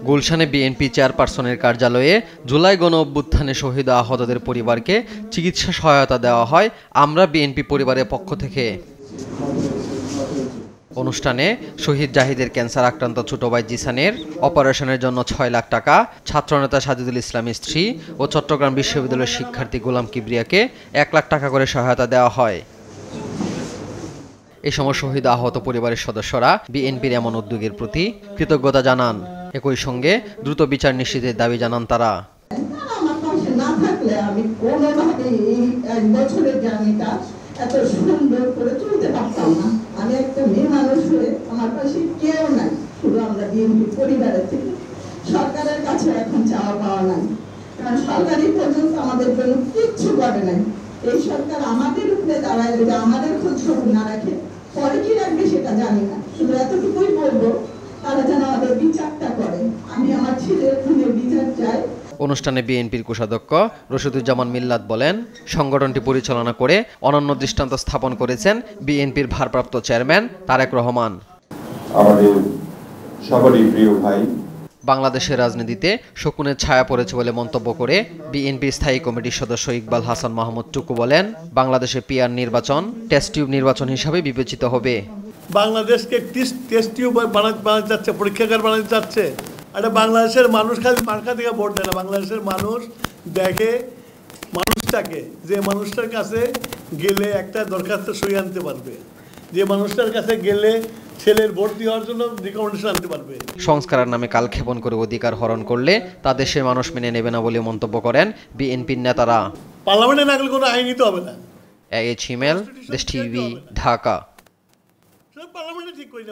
গুলশানে বিএনপি চেয়ারপারসনের কার্যালয়ে জুলাই গণ-অভ্যুত্থানে শহীদ আহতদের পরিবারকে চিকিৎসা সহায়তা দেওয়া হয় আমরা বিএনপি পরিবারের পক্ষ থেকে। অনুষ্ঠানে শহীদ জাহিদের ক্যান্সার আক্রান্ত ছোট ভাই জিসানের অপারেশনের জন্য ৬ লাখ টাকা, ছাত্রনেতা সাজিদুল ইসলামের স্ত্রী ও চট্টগ্রাম বিশ্ববিদ্যালয়ের শিক্ষার্থী গোলাম কিবরিয়াকে ১ লাখ টাকা করে সহায়তা দেওয়া হয়। এ সময় শহীদ আহত পরিবারের সদস্যরা বিএনপির এমন উদ্যোগের প্রতি কৃতজ্ঞতা জানান। একই সঙ্গে দ্রুত বিচার নিশ্চিতের দাবি জানান তারা। আমার পাশে না থাকলে আমি কোনোভাবে এই ১ বছরের জার্নিটা এত সুন্দর করে চলতে পারতাম না। আমি একটা মেয়ে মানুষ হয়ে আমার পাশে কেউ নাই, শুধু আমরা বিএনপি পরিবারের থেকে। সরকারের কাছে এখন চাওয়া পাওয়া নাই, কারণ সরকারই পর্যন্ত আমাদের জন্য কিচ্ছু করে নাই। এই সরকার আমাদের উপরে দাঁড়ায় যদি আমাদের খোঁজ খবর না রাখে, পরে কি রাখবে সেটা জানি না। শুধু এতটুকুই বলবো, তারা যেন আমাদের বিচারটা করে। আমি আমার ছেলের খুনের বিচার চাই। অনুষ্ঠানে বিএনপির কোষাধ্যক্ষ রশিদুজ্জামান মিল্লাত বলেন, সংগঠনটি পরিচালনা করে অনন্য দৃষ্টান্ত স্থাপন করেছেন বিএনপির ভারপ্রাপ্ত চেয়ারম্যান তারেক রহমান। আমাদের সবারই প্রিয় ভাই। বাংলাদেশের রাজনীতিতে শকুনের ছায়া পড়েছে বলে মন্তব্য করে বিএনপির স্থায়ী কমিটির সদস্য ইকবাল হাসান মাহমুদ টুকু বলেন, বাংলাদেশে পিআর নির্বাচন টেস্ট টিউব নির্বাচন হিসাবে বিবেচিত হবে। বাংলাদেশকে টেস্ট টিউব বানাতে যাচ্ছে, পরীক্ষাগার বানাতে যাচ্ছে। এটা বাংলাদেশের মানুষ খালি মার্কা থেকে ভোট দেয় না, বাংলাদেশের মানুষ দেখে মানুষটাকে, যে মানুষটার কাছে গেলে একটা দরখাস্ত সই আনতে পারবে, যে মানুষটার কাছে গেলে ছেলের ভোট দেওয়ার জন্য রিকমেন্ডেশন আনতে পারবে। সংস্কারের নামে কালক্ষেপণ করে অধিকার হরণ করলে তা দেশের মানুষ মেনে নেবে না বলে মন্তব্য করেন বিএনপির নেতারা। পার্লামেন্টে না গেলে কোনো আইন নিতে হবে না। এইচ হিমেল, দেশ টিভি, ঢাকা। পার্লামেন্টে ঠিক করে